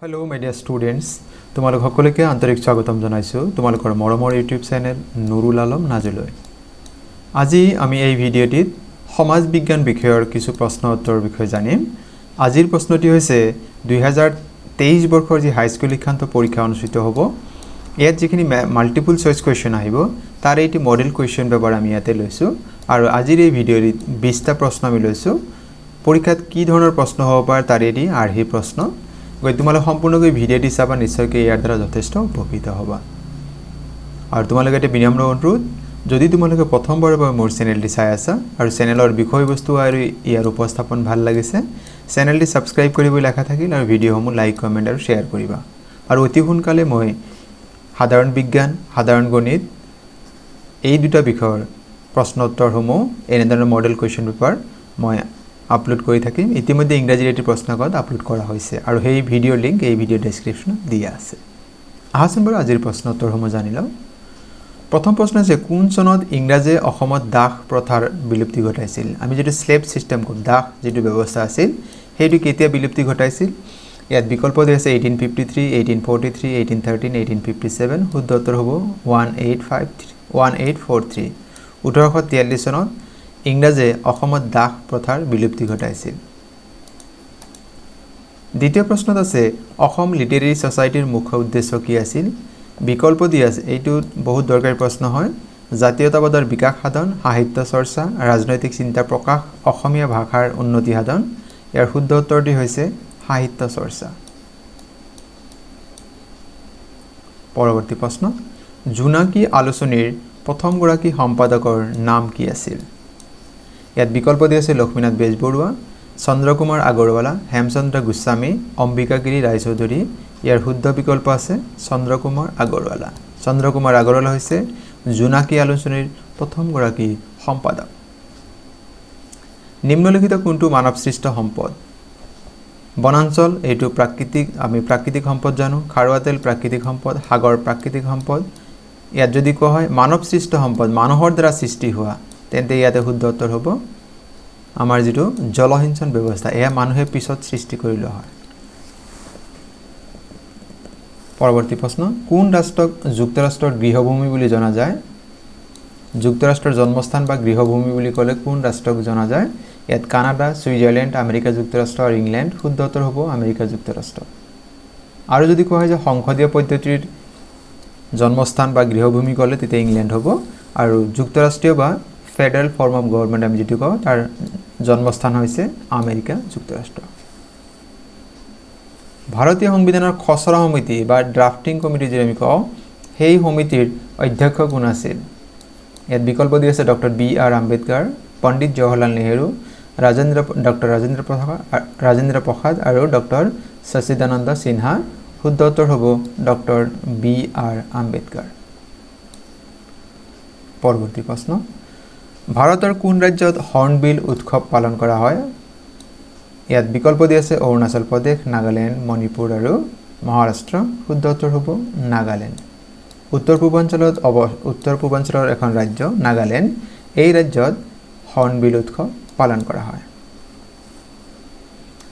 Hello my dear students, তোমালোক সকলোকে আন্তৰিক স্বাগতম জনাইছো তোমালোকৰ মৰমৰ ইউটিউব চেনেল নুৰুল আলম নাজলৈ। আজি আমি এই ভিডিঅ'টিত সমাজ বিজ্ঞান বিষয়ৰ কিছু প্ৰশ্ন উত্তৰ বিষয় জানিম। আজিৰ প্ৰশ্নটি হৈছে 2023 বৰ্ষৰ যি হাই স্কুল শিক্ষান্ত পৰীক্ষা অনুষ্ঠিত হ'ব। ইয়াত যিখিনি মাল্টিপল চইচ কোৱেশ্চন আহিব তাৰ এইটি মডেল কোৱেশ্চন পেপাৰ আমি ইয়াতে লৈছো আৰু আজিৰ এই ভিডিঅ'টিত 20টা প্ৰশ্ন আমি লৈছো। পৰীক্ষাত কি ধৰণৰ প্ৰশ্ন হ'ব পাৰে তাৰ এটি আৰ্হি প্ৰশ্ন গৈ তোমালোক সম্পূৰ্ণকৈ ভিডিঅ'টি চাবা নিশ্চয়কৈ ইয়াৰ দ্বাৰা যথেষ্ট উপকৃত হ'বা। আৰু তোমালোক এটা বিনম্ৰ অনুৰোধ যদি তোমালোকে প্ৰথমবাৰৰ বাবে মোৰ চেনেলটি চাই আছা আৰু চেনেলৰ বিষয়বস্তু আৰু ইয়াৰ উপস্থাপন ভাল লাগিছে চেনেলটি সাবস্ক্ৰাইব কৰিবলৈ লেখা থাকিল আৰু ভিডিঅ'সমূহ লাইক কমেন্ট আৰু শেয়াৰ কৰিবা। আৰু অতি সোনকালে মই সাধাৰণ বিজ্ঞান সাধাৰণ গণিত এই দুটা বিষয়ৰ প্ৰশ্ন উত্তৰসমূহ এনেধৰণৰ মডেল কোৱেশ্চন পেপাৰ মই আপলোড কৰি থাকিম। ইতিমধ্যে ইংৰাজীৰ এটি প্ৰশ্নকাকত আপলোড কৰা হৈছে আৰু সেই ভিডিঅ'ৰ লিংক এই ভিডিঅ' ডেসক্ৰিপশ্যনত দিয়া আছে। আহাচোন বাৰু আজিৰ প্ৰশ্ন উত্তৰসমূহ জানি লওঁ। প্ৰথম প্ৰশ্ন আছে কোন চনত ইংৰাজে অসমত দাস প্ৰথাৰ বিলুপ্তি ঘটাইছিল? আমি যেটো স্লেভ সিস্টেম কো দাস যেটো ব্যৱস্থা আছিল হেইটো কেতিয়া বিলুপ্তি ঘটাইছিল? ইয়াত বিকল্প দিয়া আছে 1853, 1843, 1813, 1857। শুদ্ধ উত্তৰ হ'ব 1843। 1843 চনত ইংৰাজে অসমত দাস প্ৰথাৰ বিলুপ্তি ঘটাইছিল। দ্বিতীয় প্ৰশ্নত আছে অসম লিটাৰেৰী সোসাইটিৰ মুখ্য উদ্দেশ্য কি আছিল? বিকল্প দিয়া আছে এইটো বহুত দৰকাৰী প্ৰশ্ন হয়। জাতীয়তাবাদৰ বিকাশ সাধন, সাহিত্য চৰ্চা, ৰাজনৈতিক চিন্তা প্ৰকাশ, অসমীয়া ভাষাৰ উন্নতি সাধন। ইয়াৰ শুদ্ধ উত্তৰটি হৈছে সাহিত্য চৰ্চা। পৰৱৰ্তী প্ৰশ্ন জোনাকী আলোচনীৰ প্ৰথম গৰাকী সম্পাদকৰ নাম কি আছিল? ইয়াত বিকল্প দিয়া আছে লক্ষ্মীনাথ বেজবৰুৱা, চন্দ্ৰকুমাৰ আগৰৱালা, হেমচন্দ্ৰ গোস্বামী, অম্বিকাগিৰি ৰায়চৌধুৰী। ইয়াৰ শুদ্ধ বিকল্প আছে চন্দ্ৰকুমাৰ আগৰৱালা। চন্দ্ৰকুমাৰ আগৰৱালা হৈছে জোনাকী আলোচনীৰ প্ৰথম গৰাকী সম্পাদক। নিম্নলিখিত কোনটো মানৱ সৃষ্ট সম্পদ? বনাঞ্চল এইটো প্ৰাকৃতিক সম্পদ জানো, খাৰুৱা তেল প্ৰাকৃতিক সম্পদ, সাগৰ প্ৰাকৃতিক সম্পদ। ইয়াত যদি কোৱা হয় মানৱ সৃষ্ট সম্পদ মানুহৰ দ্বাৰা সৃষ্টি হোৱা তেন্তে ইয়াতে শুদ্ধ উত্তৰ হ'ব আমাৰ যেটো জলসিঞ্চন ব্যৱস্থা এয়া মানুহে পিছত সৃষ্টি কৰি লোৱা হয়। পৰৱৰ্তী প্ৰশ্ন কোন ৰাষ্ট্ৰক যুক্তৰাষ্ট্ৰৰ গৃহভূমি বুলি জনা যায়? যুক্তৰাষ্ট্ৰৰ জন্মস্থান বা গৃহভূমি বুলি ক'লে কোন ৰাষ্ট্ৰক জনা যায়? ইয়াত কানাডা, সুইজাৰলেণ্ড, আমেৰিকা যুক্তৰাষ্ট্ৰ আৰু ইংলেণ্ড। শুদ্ধ উত্তৰ হ'ব আমেৰিকা যুক্তৰাষ্ট্ৰ। আৰু যদি কোৱা হয় যে সংসদীয় পদ্ধতিৰ জন্মস্থান বা গৃহভূমি ক'লে তেতিয়া ইংলেণ্ড হ'ব আৰু যুক্তৰাষ্ট্ৰীয় বা ফেডাৰেল ফৰ্ম অফ গভৰ্নমেন্ট আমি যেটো কওঁ তাৰ জন্মস্থান হৈছে আমেৰিকা যুক্তৰাষ্ট্ৰ। ভাৰতীয় সংবিধানৰ খচৰা সমিতি বা ড্ৰাফটিং কমিটি যে আমি কওঁ সেই সমিতিৰ অধ্যক্ষ কোন আছিল? ইয়াত বিকল্প দিয়া আছে ডক্টৰ বি.আৰ. আম্বেদকাৰ, পণ্ডিত জৱাহৰলাল নেহেৰু, ডক্টৰ ৰাজেন্দ্ৰ প্ৰসাদ আৰু ডক্টৰ সচিদানন্দ সিনহা। শুদ্ধ উত্তৰ হ'ব ডক্টৰ বি.আৰ. আম্বেদকাৰ। পৰৱৰ্তী প্ৰশ্ন ভাৰতৰ কোন ৰাজ্যত হৰ্ণবিল উৎসৱ পালন কৰা হয়? ইয়াত বিকল্প দিয়া আছে অৰুণাচল প্ৰদেশ, নাগালেণ্ড, মণিপুৰ আৰু মহাৰাষ্ট্ৰ। শুদ্ধ উত্তৰ হ'ব নাগালেণ্ড। উত্তৰ পূৰ্বাঞ্চলৰ এখন ৰাজ্য নাগালেণ্ড এই ৰাজ্যত হৰ্ণবিল উৎসৱ পালন কৰা হয়।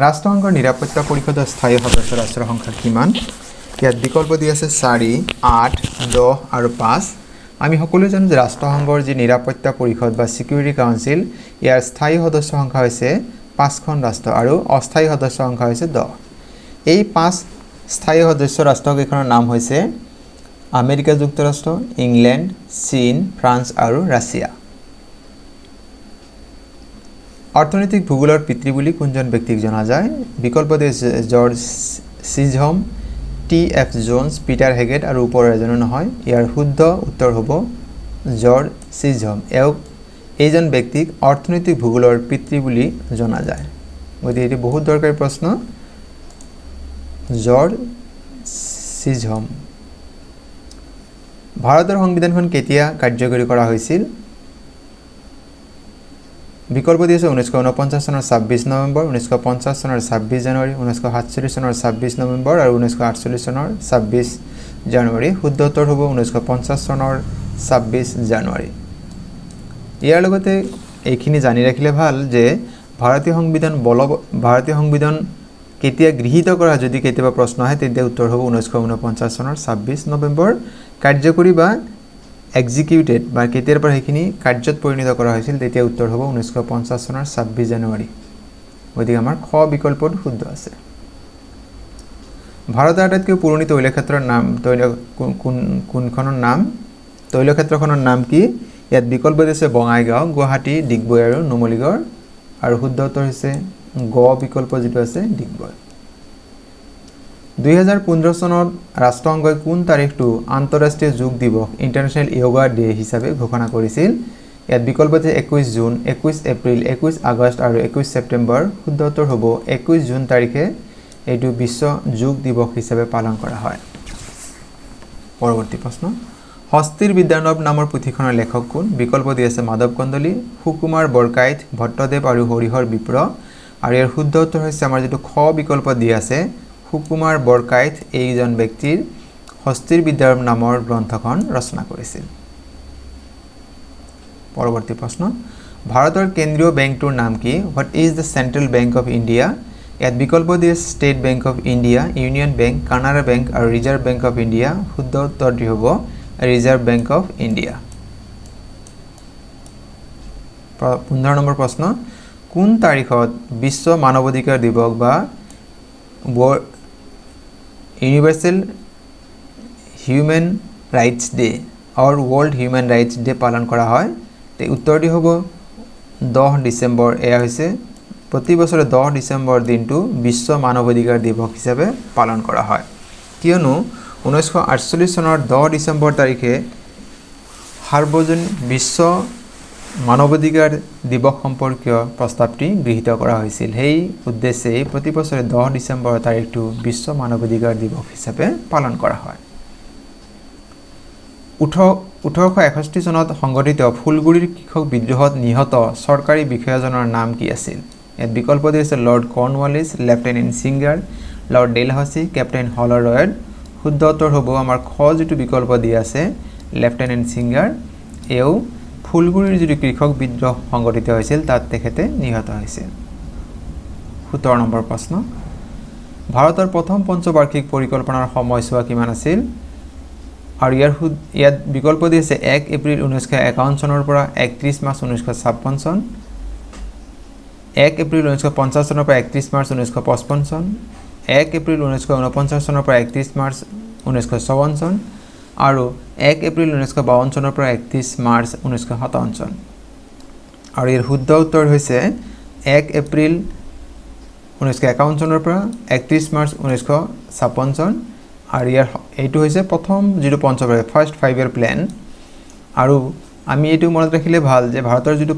ৰাষ্ট্ৰসংঘৰ নিৰাপত্তা পৰিষদৰ স্থায়ী সদস্য ৰাষ্ট্ৰৰ সংখ্যা কিমান? ইয়াত বিকল্প দিয়া আছে 4, 8, 10 আৰু 5। আমি সকলোৱে জানো যে ৰাষ্ট্ৰসংঘৰ যি নিৰাপত্তা পৰিষদ বা সিকিউৰিটি কাউন্সিল ইয়াৰ স্থায়ী সদস্য সংখ্যা হৈছে 5খন ৰাষ্ট্ৰ আৰু অস্থায়ী সদস্য সংখ্যা হৈছে 10। এই 5 স্থায়ী সদস্য ৰাষ্ট্ৰকেইখনৰ নাম হৈছে আমেৰিকা যুক্তৰাষ্ট্ৰ, ইংলেণ্ড, চীন, ফ্ৰান্স আৰু ৰাছিয়া। অৰ্থনৈতিক ভূগোলৰ পিতৃ বুলি কোনজন ব্যক্তিক জনা যায়? বিকল্প দিয়ে জৰ্জ চিজহম, টি.এফ. জোন্স, পিটাৰ হেগেট আৰু ওপৰৰ এজনো নহয়। ইয়াৰ শুদ্ধ উত্তৰ হ'ব জৰ্জ চিজহম। এইজন ব্যক্তিক অৰ্থনৈতিক ভূগোলৰ পিতৃ বুলি জনা যায়। গতিকে এটি বহুত দৰকাৰী প্ৰশ্ন জৰ্জ চিজহম। ভাৰতৰ সংবিধানখন কেতিয়া কাৰ্যকৰী কৰা হৈছিল? বিকল্প দিয়া আছে 1949 চনৰ 26 নৱেম্বৰ, 1950 চনৰ 26 জানুৱাৰী, 1947 চনৰ 26 নৱেম্বৰ আৰু 1948 চনৰ 26 জানুৱাৰী। শুদ্ধ উত্তৰ হ'ব 1950 চনৰ 26 জানুৱাৰী। ইয়াৰ লগতে এইখিনি জানি ৰাখিলে ভাল যে ভাৰতীয় সংবিধান কেতিয়া গৃহীত কৰা যদি কেতিয়াবা প্ৰশ্ন আহে তেতিয়া উত্তৰ হ'ব 1949 চনৰ 26 নৱেম্বৰ কাৰ্যকৰী বা এক্সিকিউটেড বা কেতিয়াৰ পৰা সেইখিনি কাৰ্যত পৰিণত কৰা হৈছিল তেতিয়া উত্তৰ হ'ব 1950 চনৰ 26 জানুৱাৰী গতিকে আমাৰ খ বিকল্পটো শুদ্ধ আছে ভাৰতৰ আটাইতকৈ পুৰণি তৈলক্ষেত্ৰৰ নাম কোনখনৰ নাম তৈলক্ষেত্ৰখনৰ নাম কি ইয়াত বিকল্প আছে বঙাইগাঁও গুৱাহাটী ডিগবৈ আৰু নুমলীগড় আৰু শুদ্ধ উত্তৰ হৈছে গ বিকল্প যেটো আছে ডিগবৈ 2015 চনত ৰাষ্ট্ৰসংঘই কোন তাৰিখটো আন্তঃৰাষ্ট্ৰীয় যোগ দিৱস ইন্টাৰনেশ্যনেল যোগা ডে হিচাপে ঘোষণা কৰিছিল ইয়াত বিকল্প আছে 21 জুন 21 এপ্ৰিল 21 আগষ্ট আৰু 21 ছেপ্টেম্বৰ শুদ্ধ উত্তৰ হ'ব 21 জুন তাৰিখে এইটো বিশ্ব যোগ দিৱস হিচাপে পালন কৰা হয় পৰৱৰ্তী প্ৰশ্ন হস্তিৰ বিদ্যানব নামৰ পুথিখনৰ লেখক কোন বিকল্প দি আছে মাধৱ কন্দলি সুকুমাৰ বৰকাইত ভট্টদেৱ আৰু হৰিহৰ বিপ্ৰ আৰু ইয়াৰ শুদ্ধ উত্তৰ হৈছে আমাৰ যেটো খ বিকল্প দি আছে সুকুমাৰ বৰকাইত এইজন ব্যক্তিৰ হস্তিৰ বিদ্যানব নামৰ গ্ৰন্থখন ৰচনা কৰিছিল পৰৱৰ্তী প্ৰশ্ন ভাৰতৰ কেন্দ্ৰীয় বেংকটোৰ নাম কি what is the central bank of India ইয়াত বিকল্প দি আছে State Bank of India Union Bank Canara Bank আৰু ৰিজাৰ্ভ বেংক অফ ইণ্ডিয়া শুদ্ধ উত্তৰটি হ'ব ৰিজাৰ্ভ বেংক অফ ইণ্ডিয়া 15 নম্বৰ প্ৰশ্ন কোন তাৰিখত বিশ্ব মানৱ অধিকাৰ দিৱস বা universal human rights day or world human rights day পালন কৰা হয় তে উত্তৰটি হ'ব 10 ডিসেম্বৰ এয়া হৈছে প্ৰতি বছৰে 10 ডিসেম্বৰ দিনটো বিশ্ব মানৱ অধিকাৰ দিৱস হিচাপে পালন কৰা হয় কিয়নো 1948 চনৰ 10 ডিসেম্বৰ তাৰিখে সাৰ্বজনীন বিশ্ব মানৱ অধিকাৰ দিৱস সম্পৰ্কীয় প্ৰস্তাৱটি গৃহীত কৰা হৈছিল সেই উদ্দেশ্যে প্ৰতি বছৰে 10 ডিসেম্বৰ তাৰিখটো বিশ্ব মানৱ অধিকাৰ দিৱস হিচাপে পালন কৰা হয় 1861 চনত সংগঠিত ফুলগুৰিৰ কৃষক বিদ্ৰোহত নিহত চৰকাৰী বিষয়াজনৰ নাম কি আছিল এত বিকল্প দিছে লৰ্ড কৰ্ণৱালিছ লেফটেনেণ্ট সিংগাৰ লৰ্ড ডেলহাউসি কেপ্টেইন হলৰয়েড শুদ্ধ উত্তৰ হ'ব আমাৰ খ যেটো বিকল্প দি আছে লেফটেনেণ্ট সিংগাৰ এও ফুলগুৰিৰ যেটো কৃষক বিদ্ৰোহ সংগঠিত হৈছিল তাত তেখেতে নিহত হৈছিল 17 নম্বৰ প্ৰশ্ন ভাৰতৰ প্ৰথম পঞ্চবাৰ্ষিক পৰিকল্পনাৰ সময়ছোৱা কিমান আছিল আৰু ইয়াত বিকল্প দি আছে 1 এপ্ৰিল 1951 চনৰ পৰা 31 মাৰ্চ 1956 চন 1 এপ্ৰিল 1950 চনৰ পৰা 31 মাৰ্চ 1955 চন 1 এপ্ৰিল 1949 চনৰ পৰা 31 মাৰ্চ 1954 চন আৰু 1 এপ্ৰিল 1952 চনৰ পৰা 31 মাৰ্চ 1957 চন আৰু ইয়াৰ শুদ্ধ উত্তৰ হৈছে 1 এপ্ৰিল 1951 চনৰ পৰা 31 মাৰ্চ 1956 চন আৰু ইয়াৰ এইটো হৈছে প্ৰথম যেটো পঞ্চবাৰ্ষিক ফাৰ্স্ট 5 ইয়াৰ প্ল্যান আৰু আমি এইটো মনত ৰাখিলে ভাল যে ভাৰতৰ যেটো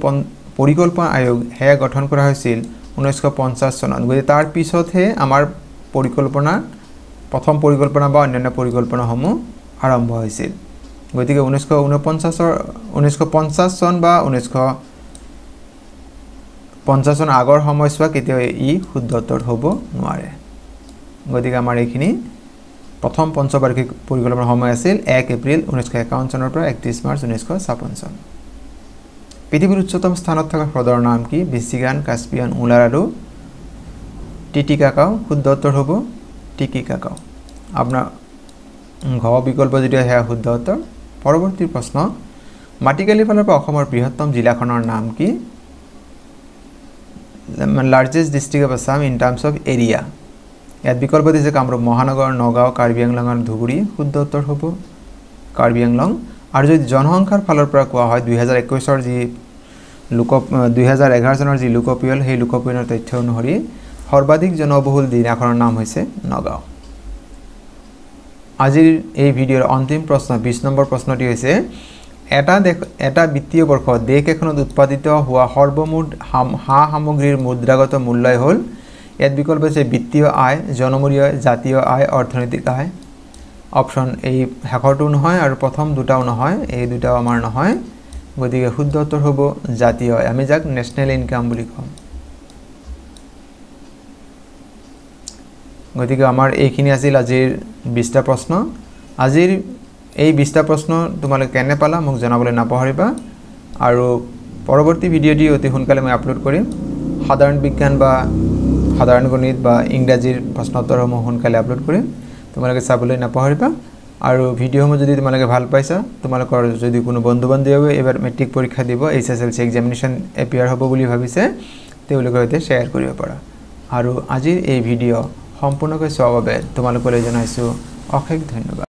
পৰিকল্পনা আয়োগ হেয়া গঠন কৰা হৈছিল 1950 চনত গৈ তাৰ পিছতহে আমাৰ পৰিকল্পনা প্ৰথম পৰিকল্পনা বা অন্যান্য পৰিকল্পনাসমূহ আৰম্ভ হৈছিল গতিকে 1950 চন বা 1950 চন আগৰ সময়ছোৱা কেতিয়া ই শুদ্ধ উত্তৰ হ'ব নোৱাৰে গতিকে আমাৰ এইখিনি প্ৰথম পঞ্চবাৰ্ষিক পৰিকল্পনাৰ সময় আছিল 1 এপ্ৰিল 1951 চনৰ পৰা 31 মাৰ্চ 1956 চন পৃথিৱীৰ উচ্চতম স্থানত থকা হ্ৰদৰ নাম কি মিচিগান কাস্পিয়ান উলাৰ আৰু টিটিকাকাও শুদ্ধ উত্তৰ হ'ব টিটিকাকাও আপোনাৰ ঘ বিকল্প যেটো হেয়া শুদ্ধ উত্তৰ পৰৱৰ্তী প্ৰশ্ন মাটিকালিৰ ফালৰ পৰা অসমৰ বৃহত্তম জিলাখনৰ নাম কি largest district of Assam in terms of area ইয়াত বিকল্প দিছে কামৰূপ মহানগৰ নগাঁও কাৰ্বি আংলং আৰু ধুবুৰী শুদ্ধ উত্তৰ হ'ব কাৰ্বি আংলং আৰু যদি জনসংখ্যাৰ ফালৰ পৰা কোৱা হয় 2021 ৰ যি 2011 চনৰ যি লোকপিয়ল সেই লোকপিয়লৰ তথ্য অনুসৰি সৰ্বাধিক জনবহুল জিলাখনৰ নাম হৈছে নগাঁও আজিৰ এই ভিডিঅ'ৰ অন্তিম প্ৰশ্ন 20 নম্বৰ প্ৰশ্নটি হৈছে এটা বিত্তীয় বৰ্ষ দেশ এখনত উৎপাদিত হোৱা সৰ্বমুঠ সামগ্ৰীৰ মুদ্ৰাগত মূল্যই হ'ল ইয়াত বিকল্প আছে বিত্তীয় আয় জনমূল্য জাতীয় আয় অৰ্থনৈতিক আয় অপশন এই হেকৰটো নহয় আৰু প্ৰথম দুটাও নহয় এই দুটাও আমাৰ নহয় গতিকে শুদ্ধ উত্তৰ হ'ব জাতীয় আয় আমি যাক ন্যাশনাল ইনকাম বুলি কওঁ গতিকে আমাৰ এইখিনি আছিল আজিৰ 20টা প্ৰশ্ন আজিৰ এই 20টা প্ৰশ্ন তোমালোকে কেনে পালা মোক জনাবলৈ নাপাহৰিবা আৰু পৰৱৰ্তী ভিডিঅ'টি অতি সোনকালে মই আপলোড কৰিম সাধাৰণ বিজ্ঞান বা সাধাৰণ গণিত বা ইংৰাজীৰ প্ৰশ্নোত্তৰসমূহ সোনকালে আপলোড কৰিম তোমালোকে চাবলৈ নাপাহৰিবা আৰু ভিডিঅ'সমূহ যদি তোমালোকে ভাল পাইছা তোমালোকৰ যদি কোনো বন্ধু-বান্ধৱীয়ে এবাৰ মেট্ৰিক পৰীক্ষা দিব HSLC এক্সামিনেশ্যন এপিয়াৰ হ'ব বুলি ভাবিছে তেওঁলোকৰ সৈতে শ্বেয়াৰ কৰিব পাৰা আৰু আজিৰ এই ভিডিঅ' সম্পূৰ্ণকৈ চোৱাৰ বাবে তোমালোকলৈ জনাইছো অশেষ ধন্যবাদ